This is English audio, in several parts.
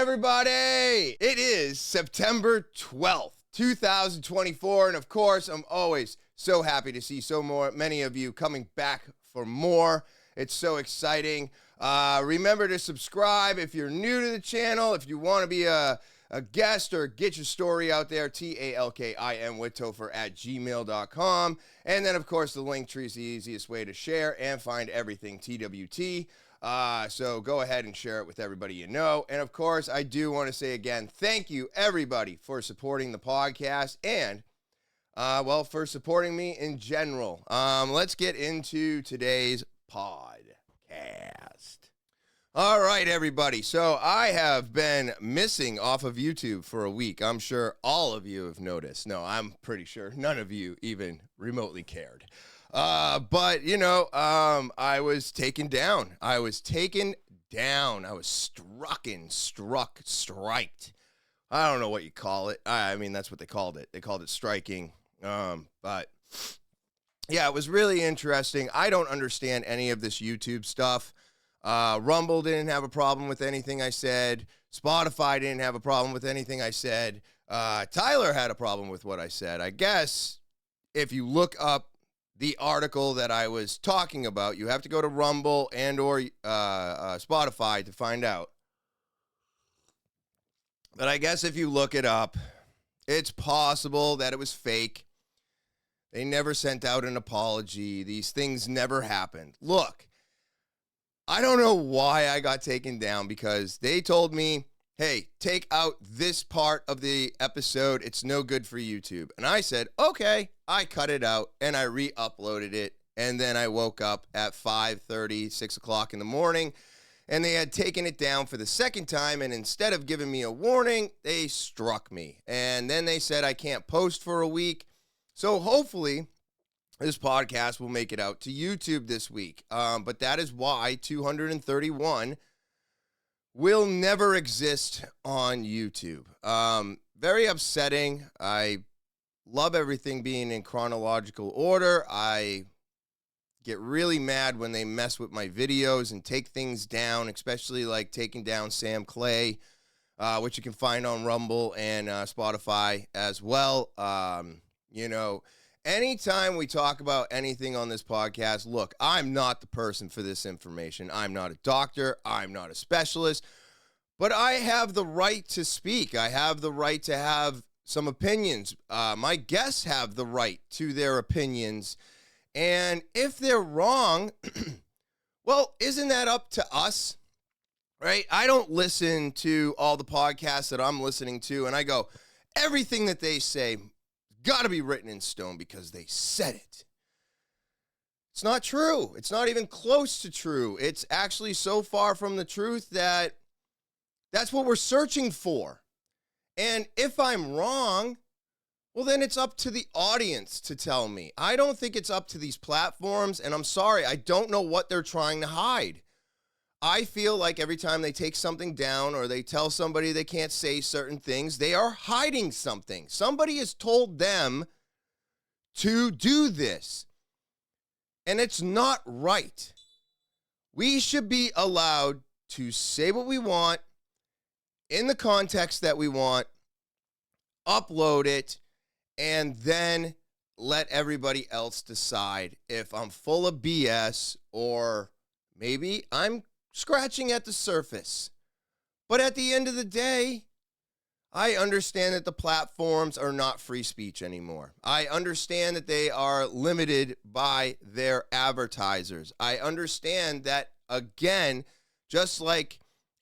everybody? It is September 12th, 2024, and of course, I'm always so happy to see many of you coming back for more. It's so exciting. Remember to subscribe if you're new to the channel. If you want to be a guest or get your story out there, talkinwithtopher@gmail.com. And then, of course, the link tree is the easiest way to share and find everything TWT. So go ahead and share it with everybody you know. And, of course, I do want to say again, thank you, everybody, for supporting the podcast and, for supporting me in general. Let's get into today's podcast. All right, everybody. So I have been missing off of YouTube for a week. I'm sure all of you have noticed. No, I'm pretty sure none of you even remotely cared. But, I was taken down. I was striked. I don't know what you call it. I mean, that's what they called it. They called it striking. But, yeah, it was really interesting. I don't understand any of this YouTube stuff. Rumble didn't have a problem with anything I said. Spotify didn't have a problem with anything I said. Tyler had a problem with what I said. I guess if you look up the article that I was talking about, you have to go to Rumble and or Spotify to find out. But I guess if you look it up, it's possible that it was fake. They never sent out an apology. These things never happened. Look, I don't know why I got taken down because they told me, hey, take out this part of the episode. It's no good for YouTube. And I said, okay. I cut it out and I re-uploaded it. And then I woke up at 5:30, 6 o'clock in the morning, and they had taken it down for the second time. And instead of giving me a warning, they struck me. And then they said I can't post for a week. So hopefully this podcast will make it out to YouTube this week. But that is why 231 will never exist on YouTube. Very upsetting. I love everything being in chronological order. I get really mad when they mess with my videos and take things down, especially like taking down Sam Clay, which you can find on Rumble and Spotify as well. Anytime we talk about anything on this podcast, look, I'm not the person for this information. I'm not a doctor. I'm not a specialist. But I have the right to speak. I have the right to have some opinions. My guests have the right to their opinions. And if they're wrong, well, isn't that up to us? Right? I don't listen to all the podcasts that I'm listening to, and I go, everything that they say got to be written in stone because they said it. It's not true. It's not even close to true. It's actually so far from the truth that that's what we're searching for. And if I'm wrong, well, then it's up to the audience to tell me. I don't think it's up to these platforms, and I'm sorry, I don't know what they're trying to hide. I feel like every time they take something down or they tell somebody they can't say certain things, they are hiding something. Somebody has told them to do this, and it's not right. We should be allowed to say what we want in the context that we want, upload it, and then let everybody else decide if I'm full of BS or maybe I'm scratching at the surface. But at the end of the day, I understand that the platforms are not free speech anymore. I understand that they are limited by their advertisers. I understand that, again, just like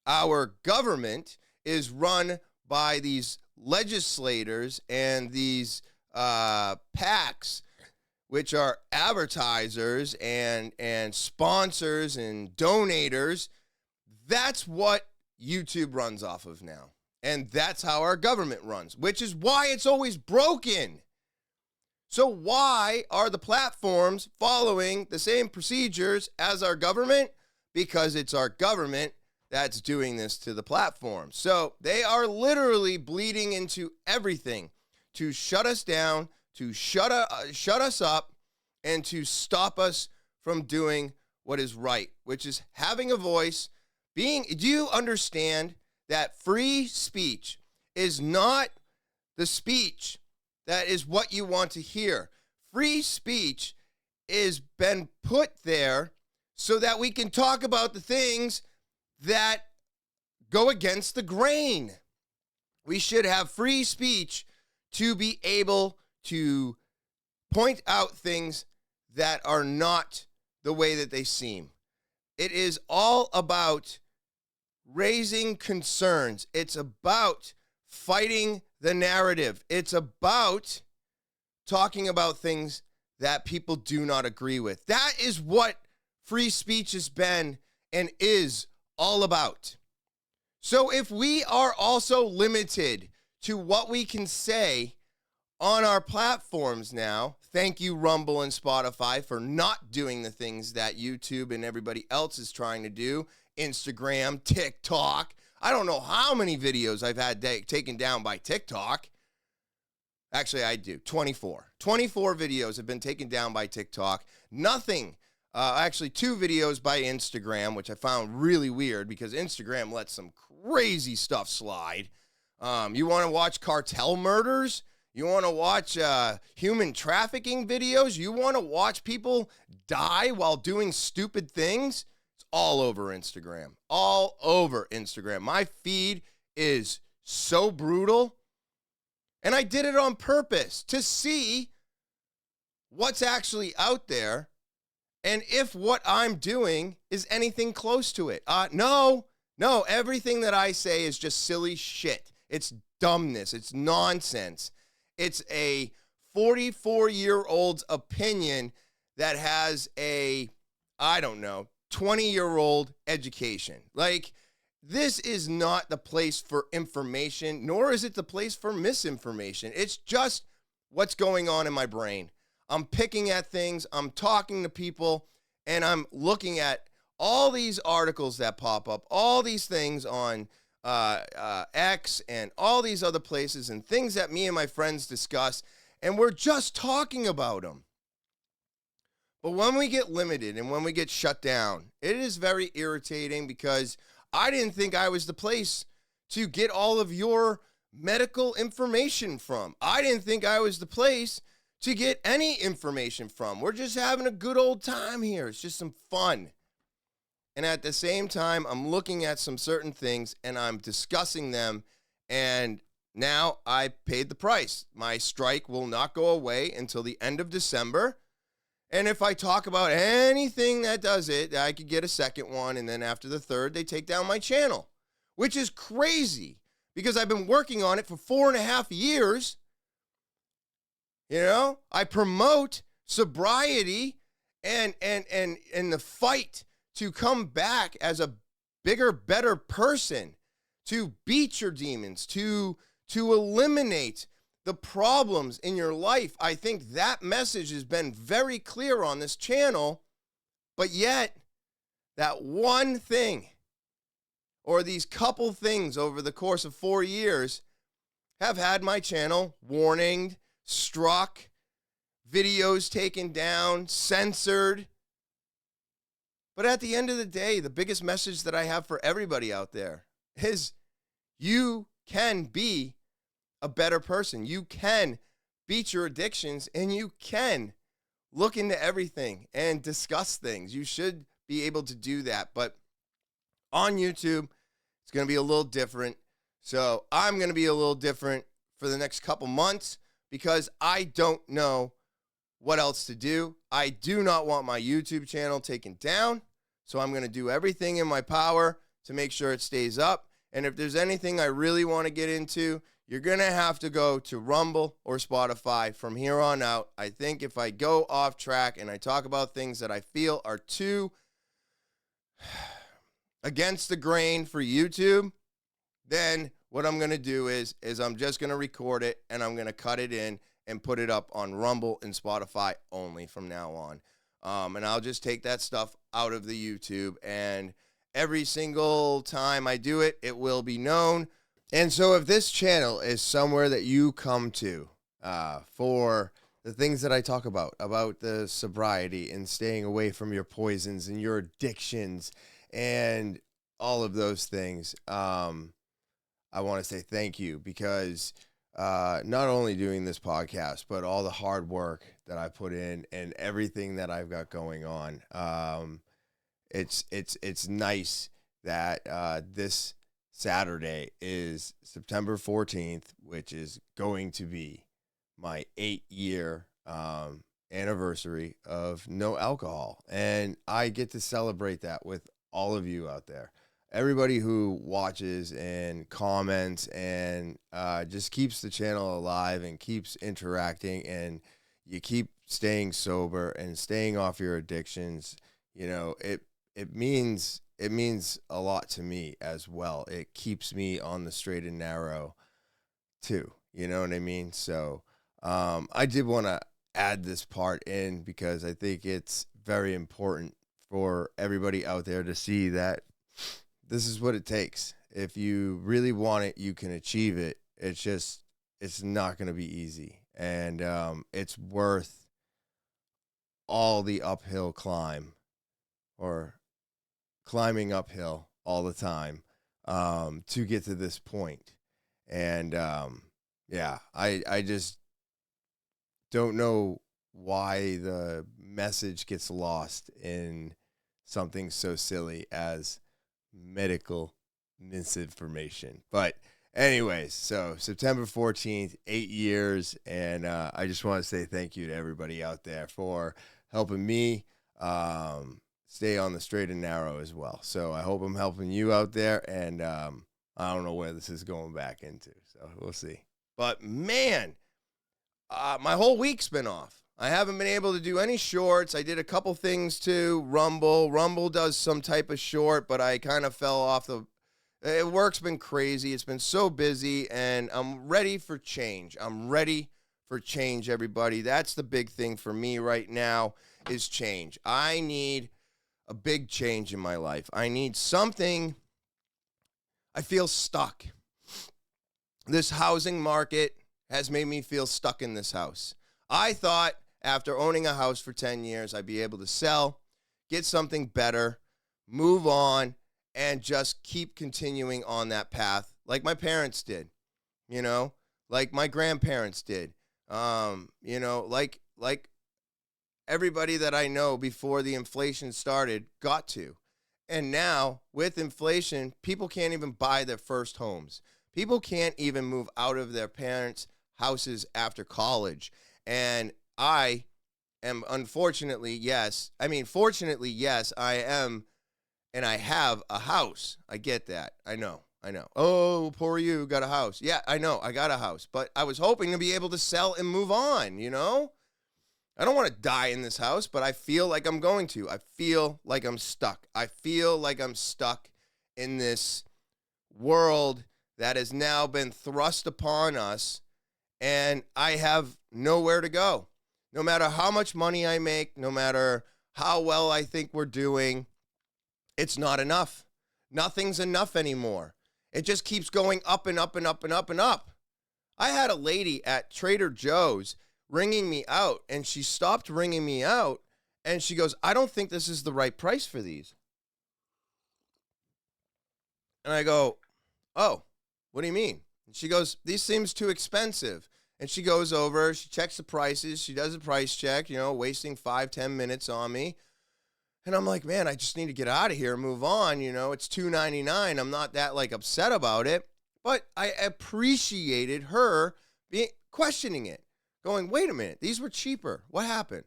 our government is run by these legislators and these PACs, which are advertisers and sponsors and donators. That's what YouTube runs off of now. And that's how our government runs, which is why it's always broken. So why are the platforms following the same procedures as our government? Because it's our government that's doing this to the platform. So they are literally bleeding into everything to shut us down, to shut us up, and to stop us from doing what is right, which is having a voice. Do you understand that free speech is not the speech that is what you want to hear. Free speech is been put there so that we can talk about the things that go against the grain. We should have free speech to be able to point out things that are not the way that they seem. It is all about raising concerns. It's about fighting the narrative. It's about talking about things that people do not agree with. That is what free speech has been and is all about. So if we are also limited to what we can say on our platforms now, thank you, Rumble and Spotify, for not doing the things that YouTube and everybody else is trying to do. Instagram, TikTok. I don't know how many videos I've had taken down by TikTok. Actually, I do. 24. 24 videos have been taken down by TikTok. Nothing. Actually, 2 videos by Instagram, which I found really weird because Instagram lets some crazy stuff slide. You want to watch cartel murders? You want to watch human trafficking videos? You want to watch people die while doing stupid things? It's all over Instagram. All over Instagram. My feed is so brutal. And I did it on purpose to see what's actually out there and if what I'm doing is anything close to it. No, everything that I say is just silly shit. It's dumbness. It's nonsense. It's a 44-year-old's opinion that has a, 20-year-old education. Like, this is not the place for information, nor is it the place for misinformation. It's just what's going on in my brain. I'm picking at things, I'm talking to people, and I'm looking at all these articles that pop up, all these things on X and all these other places and things that me and my friends discuss, and we're just talking about them. But when we get limited and when we get shut down, it is very irritating because I didn't think I was the place to get all of your medical information from. I didn't think I was the place to get any information from. We're just having a good old time here. It's just some fun. And at the same time, I'm looking at some certain things and I'm discussing them. And now I paid the price. My strike will not go away until the end of December. And if I talk about anything that does it, I could get a second one. And then after the third, they take down my channel, which is crazy because I've been working on it for 4.5 years. You know, I promote sobriety and the fight to come back as a bigger, better person, to beat your demons, to eliminate the problems in your life. I think that message has been very clear on this channel, but yet that one thing or these couple things over the course of 4 years have had my channel warninged, struck, videos taken down, censored. But at the end of the day, the biggest message that I have for everybody out there is you can be a better person. You can beat your addictions and you can look into everything and discuss things. You should be able to do that. But on YouTube, it's going to be a little different. So I'm going to be a little different for the next couple months because I don't know what else to do. I do not want my YouTube channel taken down. So I'm going to do everything in my power to make sure it stays up. And if there's anything I really want to get into, you're going to have to go to Rumble or Spotify from here on out. I think if I go off track and I talk about things that I feel are too against the grain for YouTube, then what I'm going to do is I'm just going to record it and I'm going to cut it in and put it up on Rumble and Spotify only from now on. And I'll just take that stuff out of the YouTube, and every single time I do it, it will be known. And so if this channel is somewhere that you come to for the things that I talk about the sobriety and staying away from your poisons and your addictions and all of those things, I want to say thank you because not only doing this podcast, but all the hard work that I put in and everything that I've got going on. It's nice that this Saturday is September 14th, which is going to be my 8-year anniversary of no alcohol. And I get to celebrate that with all of you out there. Everybody who watches and comments and just keeps the channel alive and keeps interacting, and you keep staying sober and staying off your addictions. You know, it means a lot to me as well. It keeps me on the straight and narrow too. You know what I mean? So I did want to add this part in because I think it's very important for everybody out there to see that this is what it takes. If you really want it, you can achieve it. It's not going to be easy. And it's worth all the uphill climb, or climbing uphill all the time to get to this point. And yeah, I just don't know why the message gets lost in something so silly as medical misinformation. But anyways, so September 14th, 8 years, and I just want to say thank you to everybody out there for helping me stay on the straight and narrow as well. So I hope I'm helping you out there, and I don't know where this is going back into, so we'll see. But man, my whole week's been off. I haven't been able to do any shorts. I did a couple things too. Rumble does some type of short, but I kind of fell off work's been crazy. It's been so busy, and I'm ready for change. I'm ready for change, everybody. That's the big thing for me right now is change. I need a big change in my life. I need something. I feel stuck. This housing market has made me feel stuck in this house. I thought after owning a house for 10 years, I'd be able to sell, get something better, move on, and just keep continuing on that path like my parents did, you know, like my grandparents did, you know, like everybody that I know before the inflation started got to. And now with inflation, people can't even buy their first homes. People can't even move out of their parents' houses after college. And I am fortunately, yes, I am, and I have a house. I get that. I know. Oh, poor you, got a house. Yeah, I know, I got a house. But I was hoping to be able to sell and move on, you know? I don't want to die in this house, but I feel like I'm going to. I feel like I'm stuck. I feel like I'm stuck in this world that has now been thrust upon us, and I have nowhere to go. No matter how much money I make, no matter how well I think we're doing, it's not enough. Nothing's enough anymore. It just keeps going up and up and up and up and up. I had a lady at Trader Joe's ringing me out, and she stopped ringing me out, and she goes, I don't think this is the right price for these. And I go, oh, what do you mean? And she goes, these seems too expensive. And she goes over, she checks the prices, she does a price check, you know, wasting 5-10 minutes on me. And I'm like, man, I just need to get out of here and move on. You know, it's $2.99. I'm not that like upset about it, but I appreciated her questioning it, going, wait a minute, these were cheaper. What happened?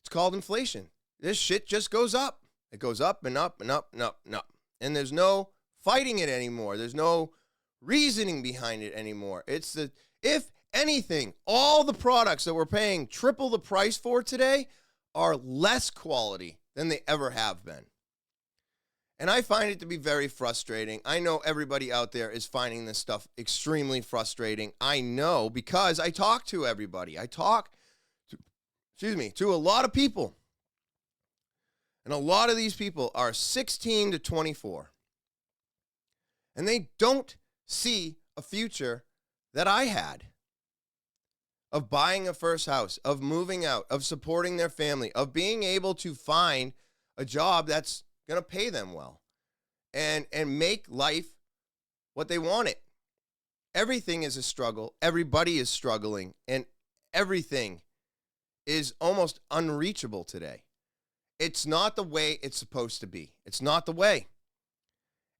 It's called inflation. This shit just goes up. It goes up and up and up and up and up. And there's no fighting it anymore. There's no reasoning behind it anymore. If anything, all the products that we're paying triple the price for today are less quality than they ever have been. And I find it to be very frustrating. I know everybody out there is finding this stuff extremely frustrating. I know because I talk to everybody. I talk to a lot of people. And a lot of these people are 16 to 24. And they don't see a future that I had. Of buying a first house, of moving out, of supporting their family, of being able to find a job that's going to pay them well and make life what they wanted. Everything is a struggle. Everybody is struggling, and everything is almost unreachable today. It's not the way it's supposed to be. It's not the way.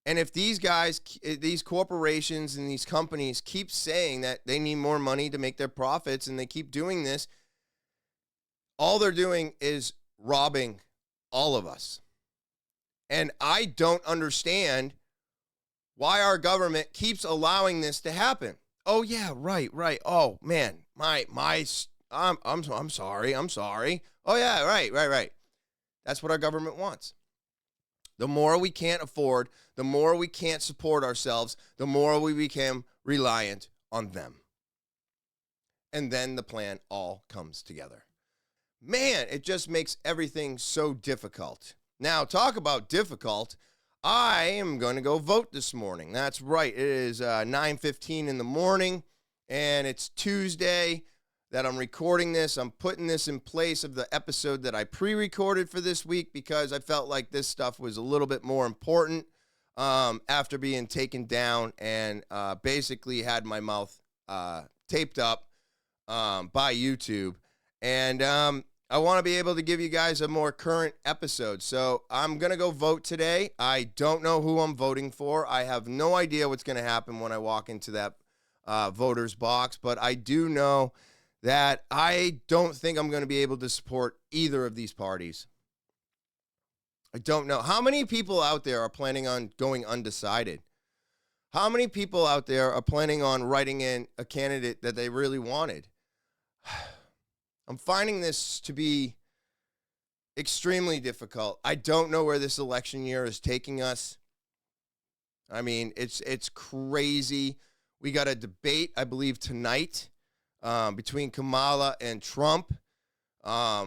And if these guys, these corporations and these companies keep saying that they need more money to make their profits and they keep doing this, all they're doing is robbing all of us. And I don't understand why our government keeps allowing this to happen. Oh yeah, right. Oh man, I'm sorry. Oh yeah, right. That's what our government wants. The more we can't afford, the more we can't support ourselves, the more we become reliant on them. And then the plan all comes together. Man, it just makes everything so difficult. Now, talk about difficult. I am going to go vote this morning. That's right. It is 9:15 in the morning, and it's Tuesday that I'm recording this. I'm putting this in place of the episode that I pre-recorded for this week because I felt like this stuff was a little bit more important after being taken down and basically had my mouth taped up by YouTube. And I want to be able to give you guys a more current episode. So I'm going to go vote today. I don't know who I'm voting for. I have no idea what's going to happen when I walk into that voter's box, but I do know that I don't think I'm going to be able to support either of these parties. I don't know. How many people out there are planning on going undecided? How many people out there are planning on writing in a candidate that they really wanted? I'm finding this to be extremely difficult. I don't know where this election year is taking us. I mean, it's crazy. We got a debate, I believe, tonight between Kamala and Trump,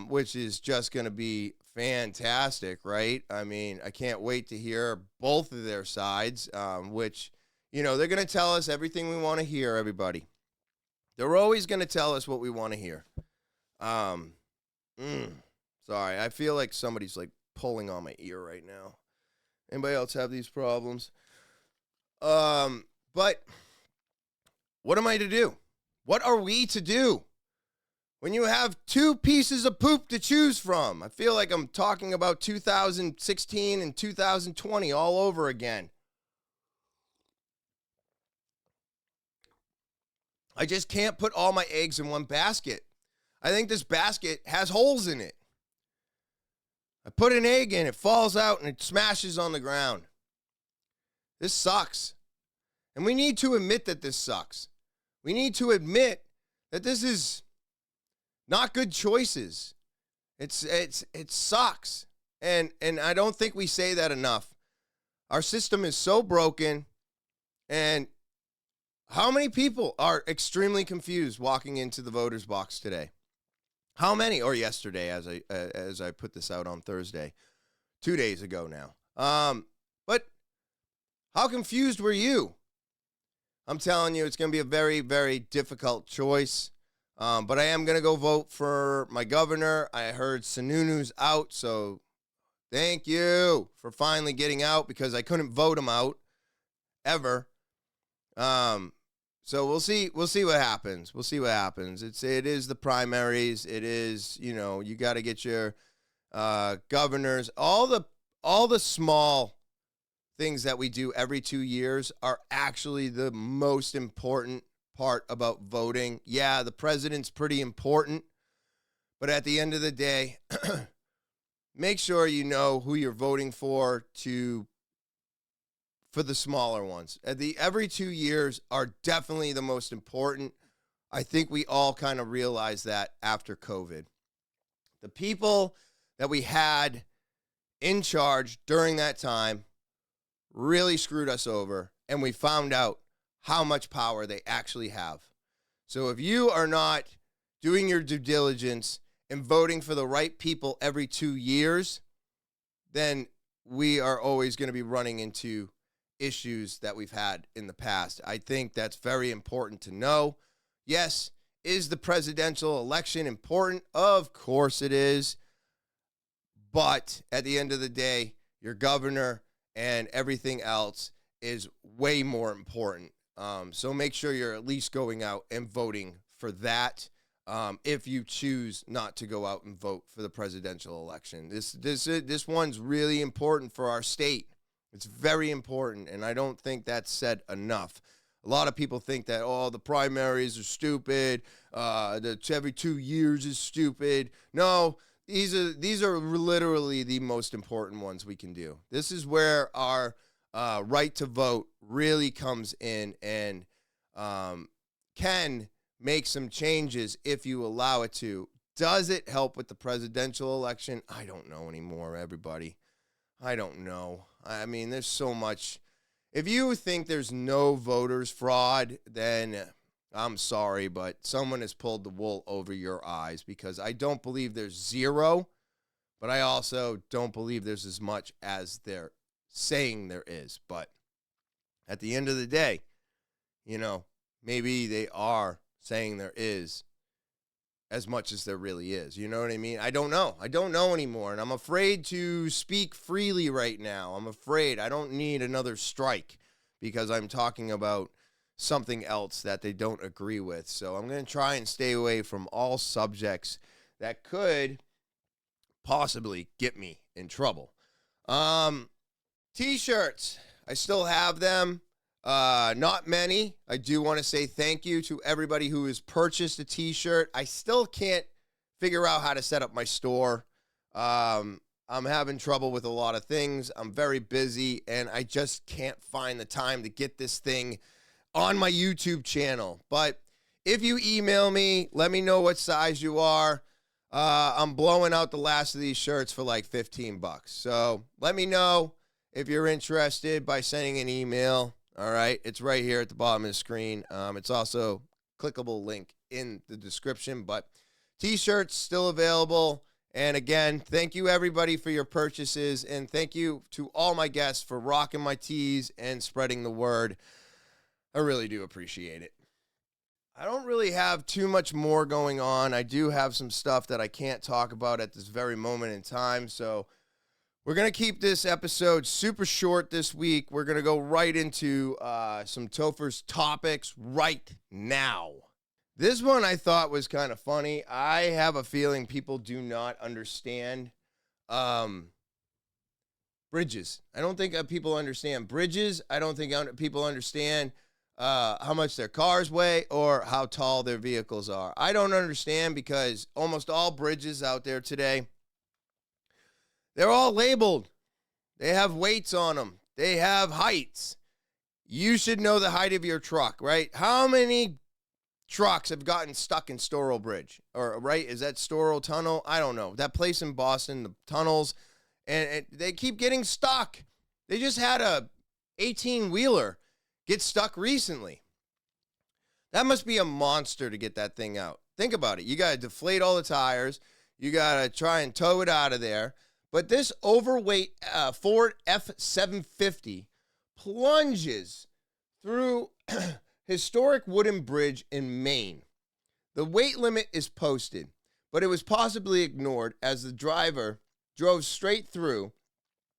which is just going to be fantastic, right? I mean, I can't wait to hear both of their sides, which, you know, they're going to tell us everything we want to hear, everybody. They're always going to tell us what we want to hear. Sorry, I feel like somebody's like pulling on my ear right now. Anybody else have these problems? But what am I to do? What are we to do when you have two pieces of poop to choose from? I feel like I'm talking about 2016 and 2020 all over again. I just can't put all my eggs in one basket. I think this basket has holes in it. I put an egg in, it falls out, and it smashes on the ground. This sucks. And we need to admit that this sucks. We need to admit that this is not good choices. It sucks. And I don't think we say that enough. Our system is so broken, and how many people are extremely confused walking into the voter's box today? How many? Or yesterday, as I put this out on Thursday, 2 days ago now. But how confused were you? I'm telling you, it's going to be a very, very difficult choice. But I am going to go vote for my governor. I heard Sununu's out, so thank you for finally getting out because I couldn't vote him out ever. So we'll see what happens. We'll see what happens. It is the primaries. It is, you know, you got to get your governors. All the small things that we do every 2 years are actually the most important part about voting. Yeah, the president's pretty important, but at the end of the day, make sure you know who you're voting for the smaller ones. Every 2 years are definitely the most important. I think we all kind of realized that after COVID. The people that we had in charge during that time really screwed us over, and we found out how much power they actually have. So if you are not doing your due diligence and voting for the right people every 2 years, then we are always going to be running into issues that we've had in the past. I think that's very important to know. Yes, is the presidential election important? Of course it is. But at the end of the day, your governor and everything else is way more important. So make sure you're at least going out and voting for that. If you choose not to go out and vote for the presidential election, this one's really important for our state. It's very important, and I don't think that's said enough. A lot of people think that, oh, the primaries are stupid, that every 2 years is stupid. No, these are literally the most important ones we can do. This is where our right to vote really comes in and can make some changes if you allow it to. Does it help with the presidential election? I don't know anymore, everybody. I don't know. I mean, there's so much. If you think there's no voters fraud, then I'm sorry, but someone has pulled the wool over your eyes, because I don't believe there's zero, but I also don't believe there's as much as they're saying there is. But at the end of the day, maybe they are saying there is as much as there really is. You know what I mean? I don't know. I don't know anymore, and I'm afraid to speak freely right now. I'm afraid. I don't need another strike because I'm talking about something else that they don't agree with. So I'm going to try and stay away from all subjects that could possibly get me in trouble. T-shirts. I still have them. Not many. I do want to say thank you to everybody who has purchased a t-shirt. I still can't figure out how to set up my store. I'm having trouble with a lot of things. I'm very busy, and I just can't find the time to get this thing on my YouTube channel. But if you email me, let me know what size you are. I'm blowing out the last of these shirts for like $15. So let me know if you're interested by sending an email. All right, it's right here at the bottom of the screen. It's also a clickable link in the description, but t-shirts still available. And again, thank you everybody for your purchases, and thank you to all my guests for rocking my tees and spreading the word. I really do appreciate it. I don't really have too much more going on. I do have some stuff that I can't talk about at this very moment in time, so we're going to keep this episode super short this week. We're going to go right into some Topher's topics right now. This one I thought was kind of funny. I have a feeling people do not understand bridges. I don't think people understand bridges. I don't think people understand how much their cars weigh or how tall their vehicles are. I don't understand, because almost all bridges out there today, they're all labeled. They have weights on them. They have heights. You should know the height of your truck, right? How many trucks have gotten stuck in Storrow Bridge? Or, right, is that Storrow Tunnel? I don't know. That place in Boston, the tunnels, and they keep getting stuck. They just had a 18-wheeler get stuck recently. That must be a monster to get that thing out. Think about it. You got to deflate all the tires. You got to try and tow it out of there. But this overweight Ford F-750 plunges through historic wooden bridge in Maine. The weight limit is posted, but it was possibly ignored as the driver drove straight through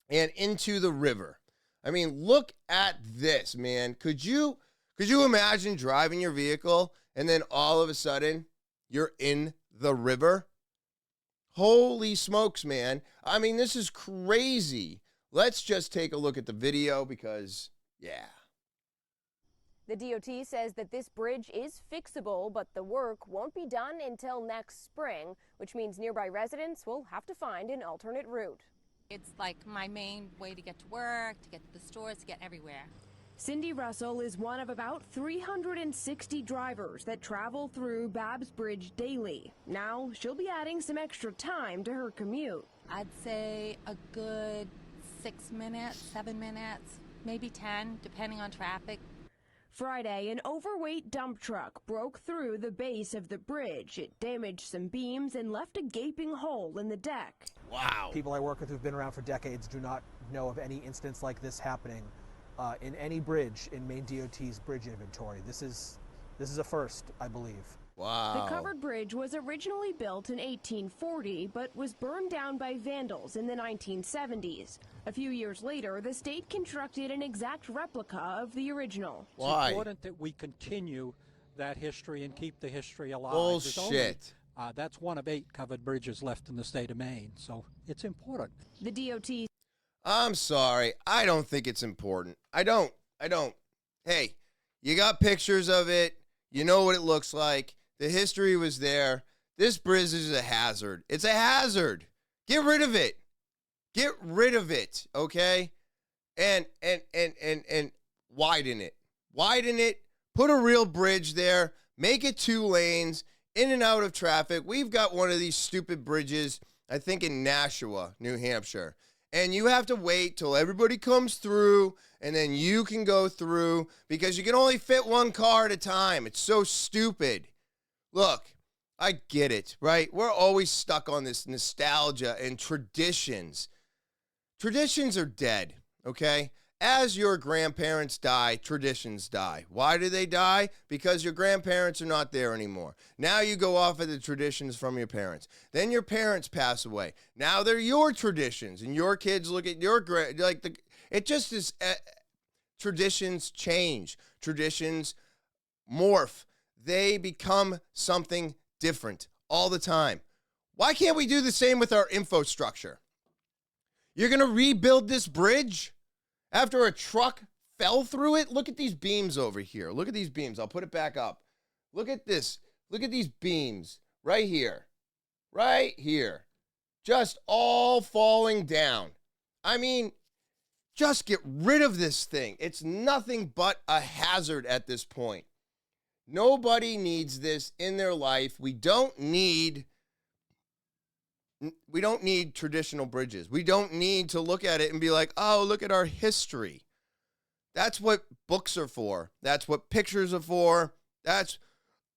and into the river. I mean, look at this, man. Could you imagine driving your vehicle and then all of a sudden you're in the river? Holy smokes, man. I mean, this is crazy. Let's just take a look at the video because, yeah. The DOT says that this bridge is fixable, but the work won't be done until next spring, which means nearby residents will have to find an alternate route. It's like my main way to get to work, to get to the stores, to get everywhere. Cindy Russell is one of about 360 drivers that travel through Babbs Bridge daily. Now she'll be adding some extra time to her commute. I'd say a good 6 minutes, 7 minutes, maybe 10, depending on traffic. Friday, an overweight dump truck broke through the base of the bridge. It damaged some beams and left a gaping hole in the deck. Wow. People I work with who've been around for decades do not know of any instance like this happening in any bridge in Maine DOT's bridge inventory. This is a first, I believe. Wow. The covered bridge was originally built in 1840, but was burned down by vandals in the 1970s. A few years later, the state constructed an exact replica of the original. Why? It's important that we continue that history and keep the history alive. Bullshit. That's one of 8 covered bridges left in the state of Maine, so it's important. The DOT. I'm sorry. I don't think it's important. I don't. Hey, you got pictures of it. You know what it looks like. The history was there. This bridge is a hazard. It's a hazard. Get rid of it. Get rid of it, okay? And widen it. Widen it. Put a real bridge there. Make it 2 lanes, in and out of traffic. We've got one of these stupid bridges, I think in Nashua, New Hampshire. And you have to wait till everybody comes through, and then you can go through, because you can only fit 1 car at a time. It's so stupid. Look, I get it, right? We're always stuck on this nostalgia and traditions. Traditions are dead, okay? As your grandparents die, traditions die. Why do they die? Because your grandparents are not there anymore. Now you go off of the traditions from your parents. Then your parents pass away. Now they're your traditions, and your kids look at your it just is. Traditions change. Traditions morph. They become something different all the time. Why can't we do the same with our infrastructure? You're going to rebuild this bridge after a truck fell through it? Look at these beams over here. Look at these beams. I'll put it back up. Look at this. Look at these beams right here. Right here. Just all falling down. I mean, just get rid of this thing. It's nothing but a hazard at this point. Nobody needs this in their life. We don't need traditional bridges. We don't need to look at it and be like, oh, look at our history. That's what books are for. That's what pictures are for. That's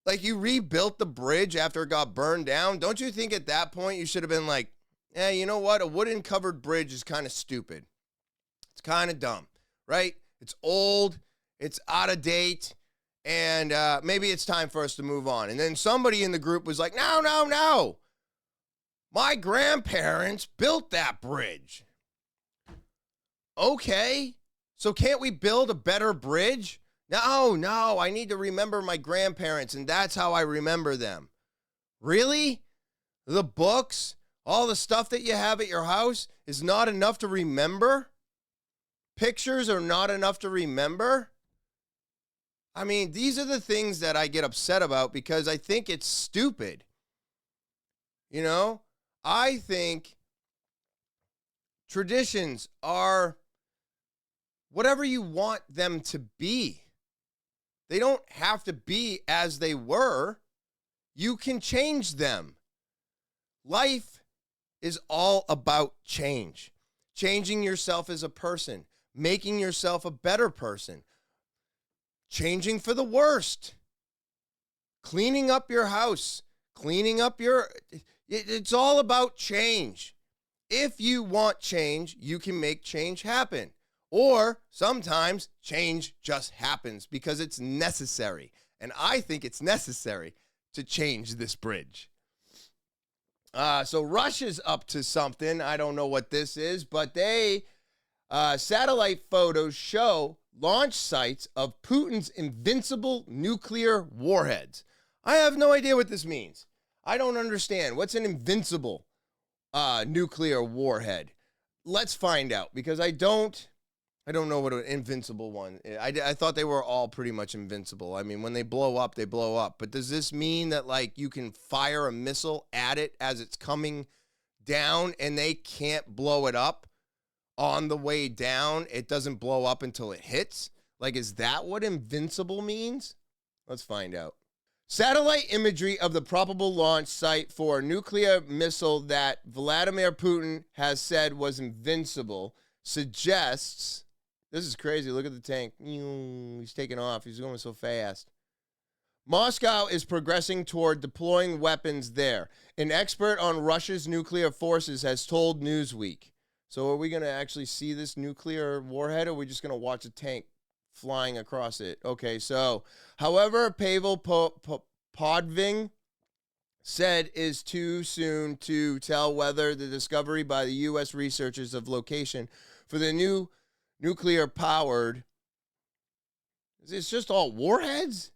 like, you rebuilt the bridge after it got burned down. Don't you think at that point you should have been like, you know what? A wooden covered bridge is kind of stupid. It's kind of dumb, right? It's old. It's out of date. And maybe it's time for us to move on. And then somebody in the group was like, no. My grandparents built that bridge. Okay, so can't we build a better bridge? No, I need to remember my grandparents, and that's how I remember them. Really? The books, all the stuff that you have at your house is not enough to remember? Pictures are not enough to remember? I mean, these are the things that I get upset about because I think it's stupid. You know? I think traditions are whatever you want them to be. They don't have to be as they were. You can change them. Life is all about change. Changing yourself as a person. Making yourself a better person. Changing for the worst. Cleaning up your house. Cleaning up your... It's all about change. If you want change, you can make change happen. Or sometimes change just happens because it's necessary. And I think it's necessary to change this bridge. So Russia's up to something. I don't know what this is, but they satellite photos show launch sites of Putin's invincible nuclear warheads. I have no idea what this means. I don't understand. What's an invincible nuclear warhead? Let's find out, because I don't know what an invincible one is. I thought they were all pretty much invincible. I mean, when they blow up, they blow up. But does this mean that, like, you can fire a missile at it as it's coming down and they can't blow it up on the way down? It doesn't blow up until it hits? Like, is that what invincible means? Let's find out. Satellite imagery of the probable launch site for a nuclear missile that Vladimir Putin has said was invincible suggests... This is crazy. Look at the tank. He's taking off. He's going so fast. Moscow is progressing toward deploying weapons there. An expert on Russia's nuclear forces has told Newsweek. So are we going to actually see this nuclear warhead, or are we just going to watch a tank flying across it? Okay, so, however, Pavel Podving said is too soon to tell whether the discovery by the U.S. researchers of location for the new nuclear-powered, it's just all warheads?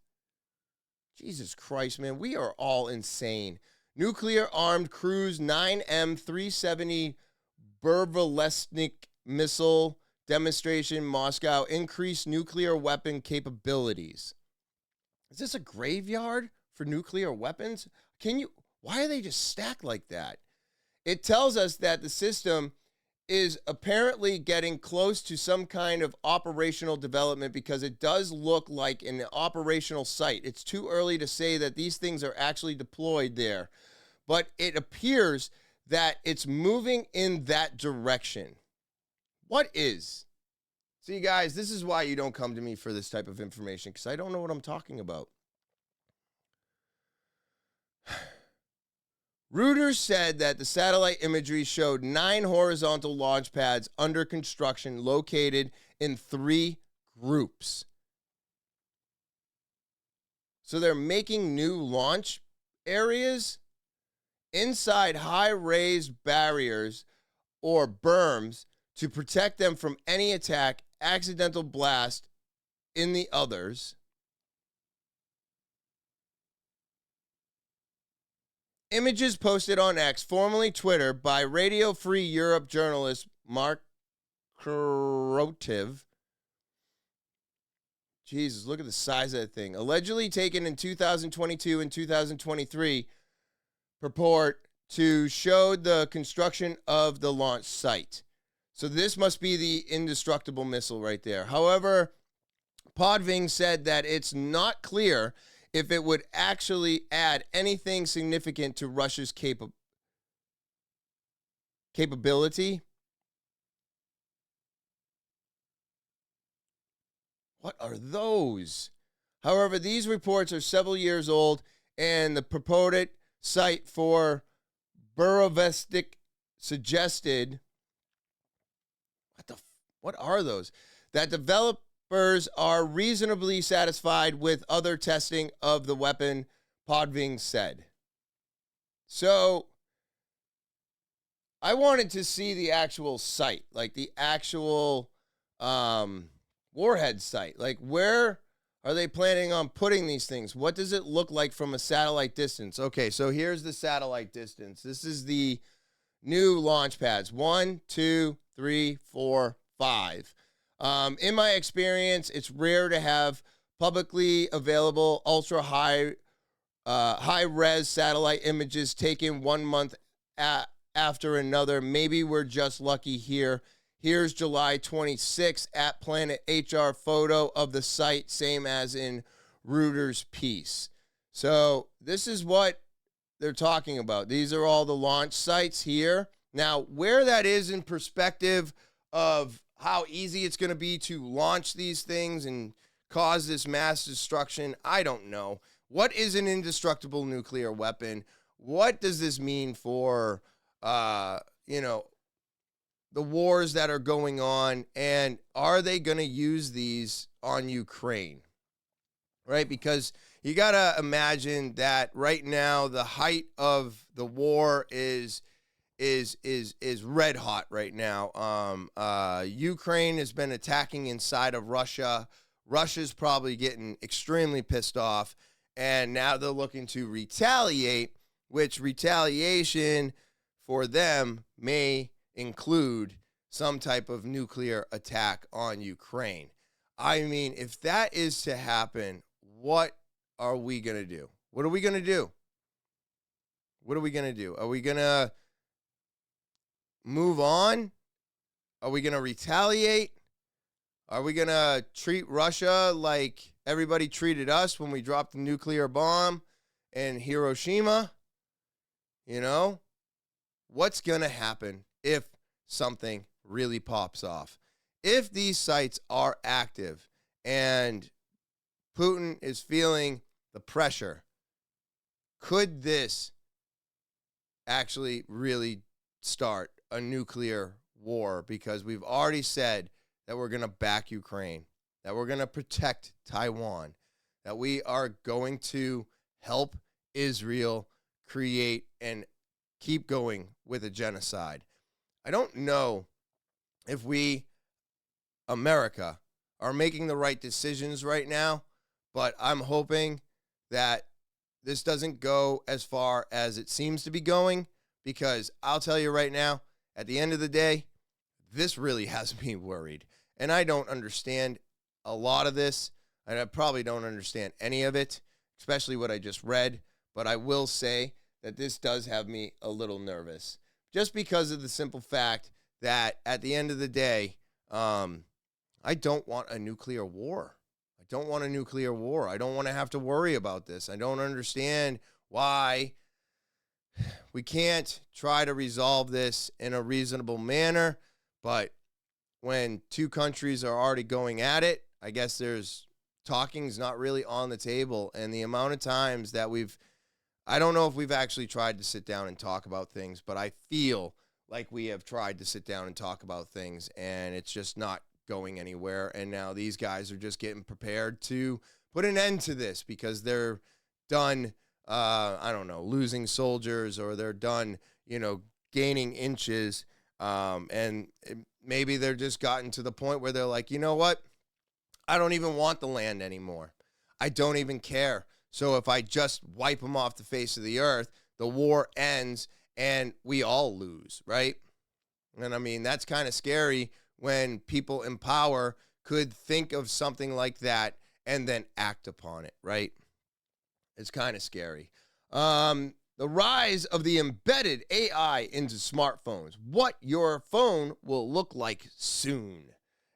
Jesus Christ, man, we are all insane. Nuclear-armed cruise 9M370 Burvalestnik missile demonstration Moscow increased nuclear weapon capabilities. Is this a graveyard for nuclear weapons? Why are they just stacked like that? It tells us that the system is apparently getting close to some kind of operational development because it does look like an operational site. It's too early to say that these things are actually deployed there, but it appears that it's moving in that direction. What is? See, guys, this is why you don't come to me for this type of information, because I don't know what I'm talking about. Reuters said that the satellite imagery showed 9 horizontal launch pads under construction located in 3 groups. So they're making new launch areas inside high raised barriers or berms to protect them from any attack, accidental blast in the others. Images posted on X, formerly Twitter, by Radio Free Europe journalist Mark Krotiv. Jesus, look at the size of that thing. Allegedly taken in 2022 and 2023, purport to show the construction of the launch site. So this must be the indestructible missile right there. However, Podving said that it's not clear if it would actually add anything significant to Russia's capability. What are those? However, these reports are several years old, and the purported site for Burevestik suggested, what are those? That developers are reasonably satisfied with other testing of the weapon, Podving said. So I wanted to see the actual site, like the actual Warhead site. Like, where are they planning on putting these things? What does it look like from a satellite distance? Okay, so here's the satellite distance. This is the new launch pads. 1, 2, 3, 4, 5. In my experience, it's rare to have publicly available ultra high res satellite images taken 1 month after another. Maybe we're just lucky here. Here's July 26th at Planet HR photo of the site, same as in Reuters piece. So this is what they're talking about. These are all the launch sites here. Now, where that is in perspective of how easy it's going to be to launch these things and cause this mass destruction, I don't know. What is an indestructible nuclear weapon? What does this mean for, the wars that are going on, and are they going to use these on Ukraine? Right? Because you got to imagine that right now the height of the war is red hot right now. Ukraine has been attacking inside of Russia. Russia's probably getting extremely pissed off, and now they're looking to retaliate, which retaliation for them may include some type of nuclear attack on Ukraine. I mean, if that is to happen, what are we going to do? What are we going to do? What are we going to do? Are we going to move on? Are we going to retaliate? Are we going to treat Russia like everybody treated us when we dropped the nuclear bomb in Hiroshima? You know, what's going to happen if something really pops off? If these sites are active and Putin is feeling the pressure, could this actually really start a nuclear war? Because we've already said that we're going to back Ukraine, that we're going to protect Taiwan, that we are going to help Israel create and keep going with a genocide. I don't know if we, America, are making the right decisions right now, but I'm hoping that this doesn't go as far as it seems to be going, because I'll tell you right now, at the end of the day, this really has me worried. And I don't understand a lot of this, and I probably don't understand any of it, especially what I just read, but I will say that this does have me a little nervous, just because of the simple fact that at the end of the day, I don't want a nuclear war. I don't want a nuclear war. I don't want to have to worry about this. I don't understand why we can't try to resolve this in a reasonable manner, but when two countries are already going at it, I guess there's talking's not really on the table. And the amount of times that I don't know if we've actually tried to sit down and talk about things, but I feel like we have tried to sit down and talk about things, and it's just not going anywhere. And now these guys are just getting prepared to put an end to this because they're done, I don't know, losing soldiers, or they're done, gaining inches. Maybe they're just gotten to the point where they're like, you know what? I don't even want the land anymore. I don't even care. So if I just wipe them off the face of the earth, the war ends and we all lose, right? And I mean, that's kind of scary when people in power could think of something like that and then act upon it, right? It's kind of scary. The rise of the embedded AI into smartphones. What your phone will look like soon.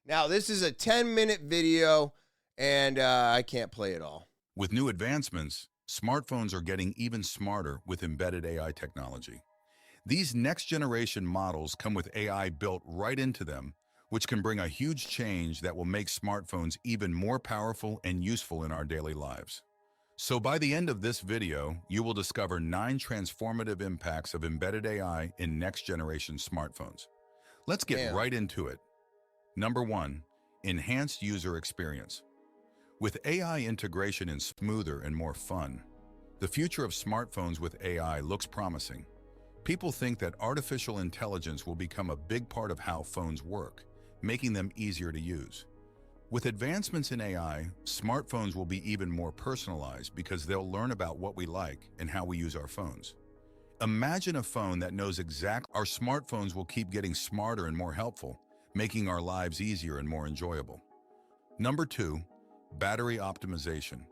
Now, this is a 10-minute video, and I can't play it all. With new advancements, smartphones are getting even smarter with embedded AI technology. These next-generation models come with AI built right into them, which can bring a huge change that will make smartphones even more powerful and useful in our daily lives. So by the end of this video, you will discover 9 transformative impacts of embedded AI in next-generation smartphones. Let's get right into it. Number 1, enhanced user experience. With AI integration and smoother and more fun, the future of smartphones with AI looks promising. People think that artificial intelligence will become a big part of how phones work, making them easier to use. With advancements in AI, smartphones will be even more personalized because they'll learn about what we like and how we use our phones. Imagine a phone that knows exactly. Our smartphones will keep getting smarter and more helpful, making our lives easier and more enjoyable. Number 2, battery optimization.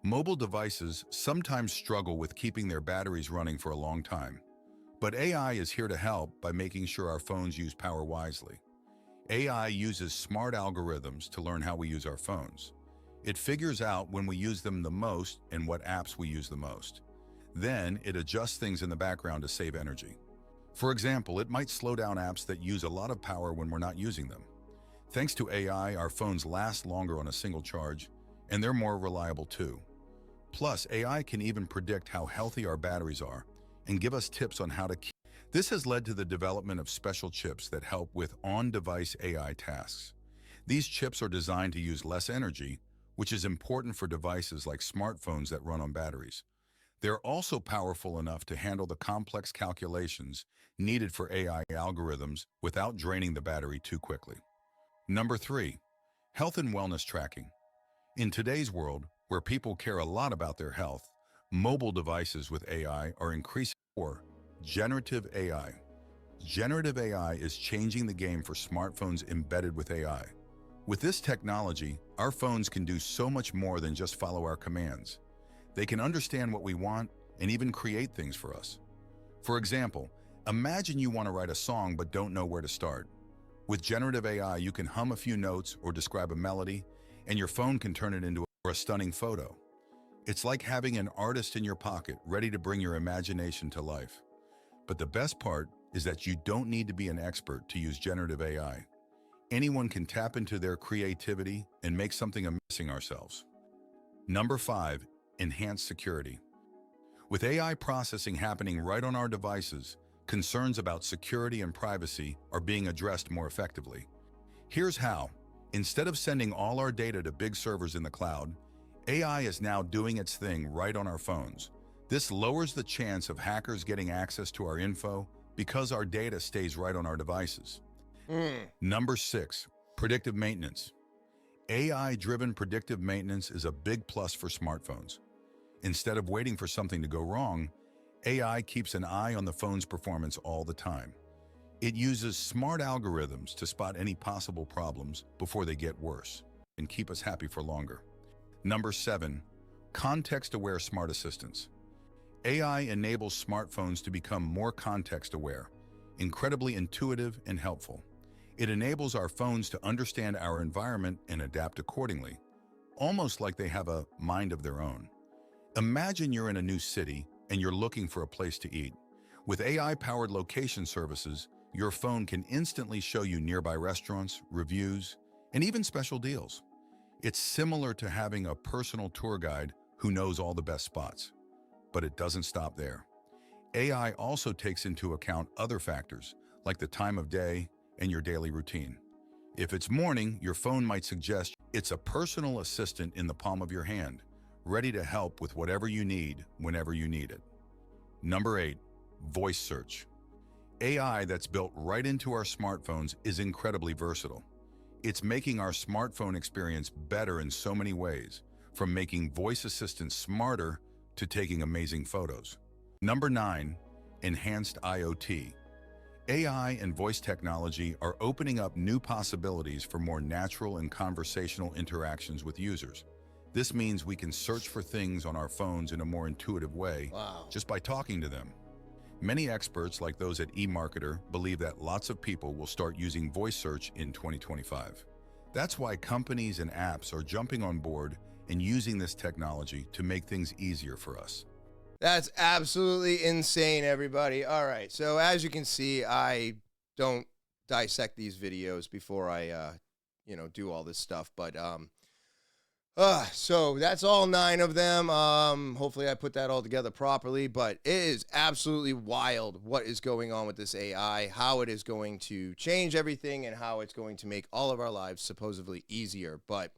Mobile devices sometimes struggle with keeping their batteries running for a long time, but AI is here to help by making sure our phones use power wisely. AI uses smart algorithms to learn how we use our phones. It figures out when we use them the most and what apps we use the most. Then it adjusts things in the background to save energy. For example, it might slow down apps that use a lot of power when we're not using them. Thanks to AI, our phones last longer on a single charge, and they're more reliable too. Plus, AI can even predict how healthy our batteries are and give us tips on how to keep. This has led to the development of special chips that help with on-device AI tasks. These chips are designed to use less energy, which is important for devices like smartphones that run on batteries. They're also powerful enough to handle the complex calculations needed for AI algorithms without draining the battery too quickly. Number 3, health and wellness tracking. In today's world, where people care a lot about their health, mobile devices with AI are increasing. For generative AI. Generative AI is changing the game for smartphones embedded with AI. With this technology, our phones can do so much more than just follow our commands. They can understand what we want and even create things for us. For example, imagine you want to write a song but don't know where to start. With generative AI, you can hum a few notes or describe a melody, and your phone can turn it into a stunning photo. It's like having an artist in your pocket ready to bring your imagination to life. But the best part is that you don't need to be an expert to use generative AI. Anyone can tap into their creativity and make something amazing ourselves. Number 5, enhanced security. With AI processing happening right on our devices, concerns about security and privacy are being addressed more effectively. Here's how. Instead of sending all our data to big servers in the cloud, AI is now doing its thing right on our phones. This lowers the chance of hackers getting access to our info because our data stays right on our devices. Number 6, predictive maintenance. AI-driven predictive maintenance is a big plus for smartphones. Instead of waiting for something to go wrong, AI keeps an eye on the phone's performance all the time. It uses smart algorithms to spot any possible problems before they get worse and keep us happy for longer. Number 7, context-aware smart assistants. AI enables smartphones to become more context-aware, incredibly intuitive and helpful. It enables our phones to understand our environment and adapt accordingly, almost like they have a mind of their own. Imagine you're in a new city and you're looking for a place to eat. With AI-powered location services, your phone can instantly show you nearby restaurants, reviews, and even special deals. It's similar to having a personal tour guide who knows all the best spots. But it doesn't stop there. AI also takes into account other factors, like the time of day and your daily routine. If it's morning, your phone might suggest it's a personal assistant in the palm of your hand, ready to help with whatever you need whenever you need it. Number 8, voice search. AI that's built right into our smartphones is incredibly versatile. It's making our smartphone experience better in so many ways, from making voice assistants smarter to taking amazing photos. Number 9, enhanced IoT. AI and voice technology are opening up new possibilities for more natural and conversational interactions with users. This means we can search for things on our phones in a more intuitive way, just by talking to them. Many experts, like those at eMarketer, believe that lots of people will start using voice search in 2025. That's why companies and apps are jumping on board and using this technology to make things easier for us. That's absolutely insane, everybody. All right, so as you can see, I don't dissect these videos before I, do all this stuff. But so that's all 9 of them. Hopefully I put that all together properly. But it is absolutely wild what is going on with this AI, how it is going to change everything, and how it's going to make all of our lives supposedly easier. But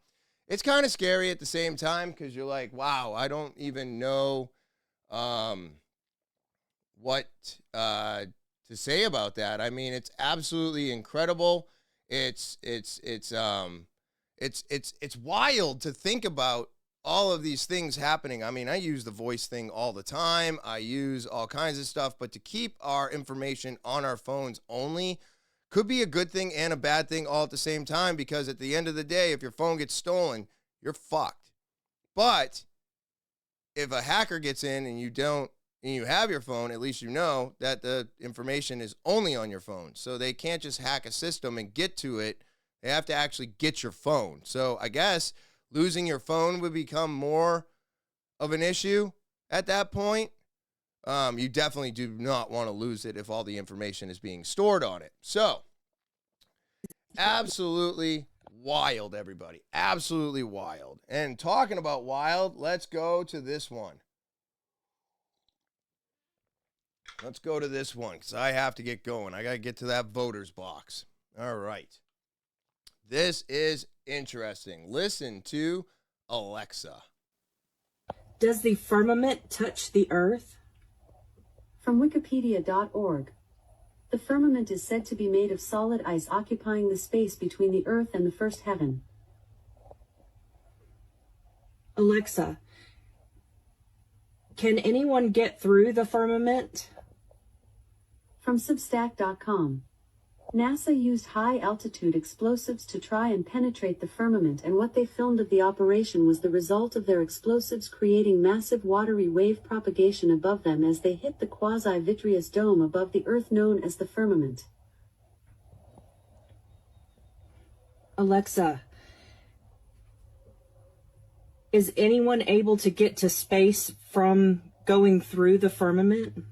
it's kind of scary at the same time, because you're like, wow, I don't even know what to say about that. I mean, it's absolutely incredible. It's wild to think about all of these things happening. I mean, I use the voice thing all the time. I use all kinds of stuff, but to keep our information on our phones only could be a good thing and a bad thing all at the same time, because at the end of the day, if your phone gets stolen, you're fucked. But if a hacker gets in and you have your phone, at least you know that the information is only on your phone. So they can't just hack a system and get to it. They have to actually get your phone. So I guess losing your phone would become more of an issue at that point. You definitely do not want to lose it if all the information is being stored on it. So absolutely wild, everybody. Absolutely wild. And talking about wild, let's go to this one. Let's go to this one, because I have to get going. I got to get to that voter's box. All right. This is interesting. Listen to Alexa. Does the firmament touch the earth? From Wikipedia.org. The firmament is said to be made of solid ice occupying the space between the earth and the first heaven. Alexa, can anyone get through the firmament? From Substack.com. NASA used high-altitude explosives to try and penetrate the firmament, and what they filmed of the operation was the result of their explosives creating massive watery wave propagation above them as they hit the quasi-vitreous dome above the Earth known as the firmament. Alexa, is anyone able to get to space from going through the firmament?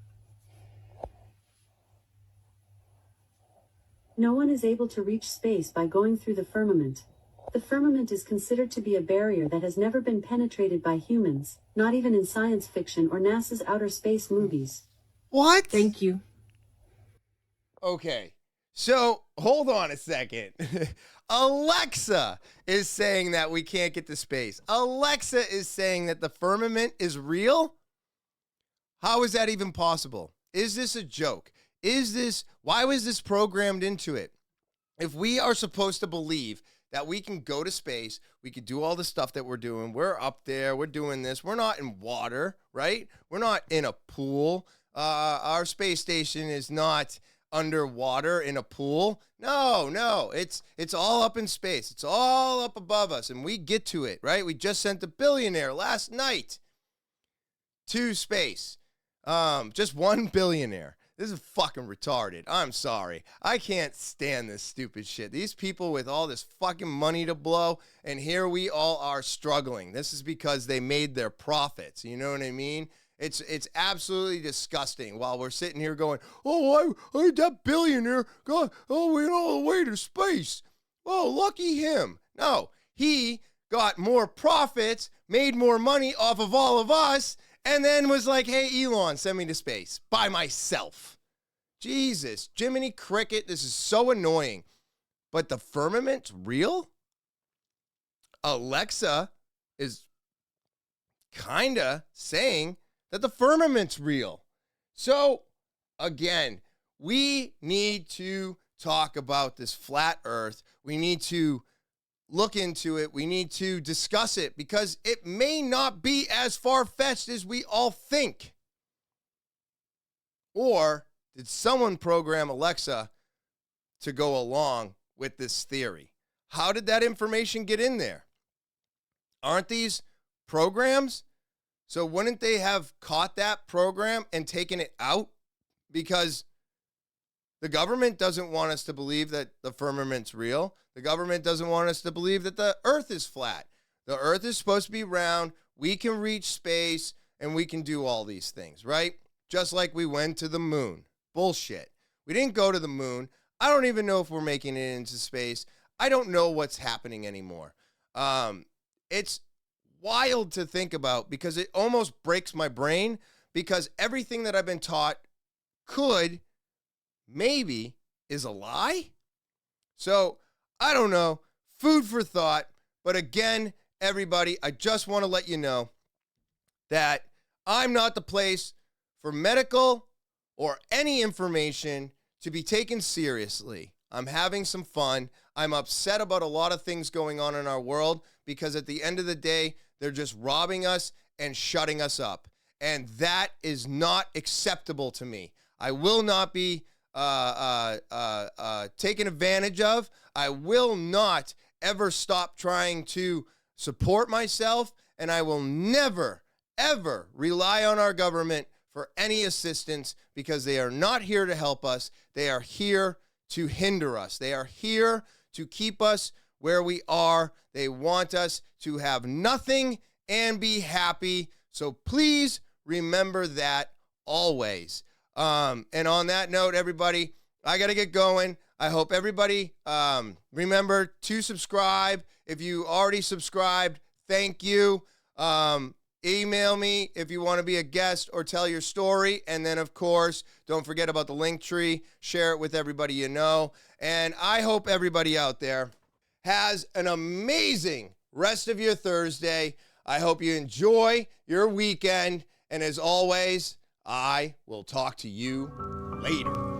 No one is able to reach space by going through the firmament. The firmament is considered to be a barrier that has never been penetrated by humans, not even in science fiction or NASA's outer space movies. What? Thank you. Okay. So, hold on a second. Alexa is saying that we can't get to space. Alexa is saying that the firmament is real. How is that even possible? Is this a joke? Why was this programmed into it? If we are supposed to believe that we can go to space, we can do all the stuff that we're doing, we're up there, we're doing this, we're not in water, right? We're not in a pool. Our space station is not underwater in a pool. No, it's all up in space. It's all up above us, and we get to it, right? We just sent a billionaire last night to space. Just one billionaire. This is fucking retarded. I'm sorry. I can't stand this stupid shit. These people with all this fucking money to blow, and here we all are struggling. This is because they made their profits. You know what I mean? It's absolutely disgusting while we're sitting here going, oh, I that billionaire went all the way to space. Oh, lucky him. No, he got more profits, made more money off of all of us, and then was like, hey, Elon, send me to space by myself. Jesus, Jiminy Cricket, this is so annoying. But the firmament's real? Alexa is kind of saying that the firmament's real. So, again, we need to talk about this flat earth. We need to look into it. We need to discuss it because it may not be as far-fetched as we all think. Or did someone program Alexa to go along with this theory? How did that information get in there? Aren't these programs? So wouldn't they have caught that program and taken it out? Because the government doesn't want us to believe that the firmament's real. The government doesn't want us to believe that the earth is flat. The earth is supposed to be round. We can reach space and we can do all these things, right? Just like we went to the moon. Bullshit. We didn't go to the moon. I don't even know if we're making it into space. I don't know what's happening anymore. It's wild to think about because it almost breaks my brain because everything that I've been taught maybe is a lie. So I don't know. Food for thought. But again, everybody, I just want to let you know that I'm not the place for medical or any information to be taken seriously. I'm having some fun. I'm upset about a lot of things going on in our world because at the end of the day, they're just robbing us and shutting us up. And that is not acceptable to me. I will not be taken advantage of. I will not ever stop trying to support myself, and I will never, ever rely on our government for any assistance because they are not here to help us. They are here to hinder us. They are here to keep us where we are. They want us to have nothing and be happy. So please remember that always. And on that note, everybody, I got to get going. I hope everybody remember to subscribe. If you already subscribed, thank you. Email me if you want to be a guest or tell your story. And then, of course, don't forget about the link tree. Share it with everybody you know. And I hope everybody out there has an amazing rest of your Thursday. I hope you enjoy your weekend. And as always, I will talk to you later.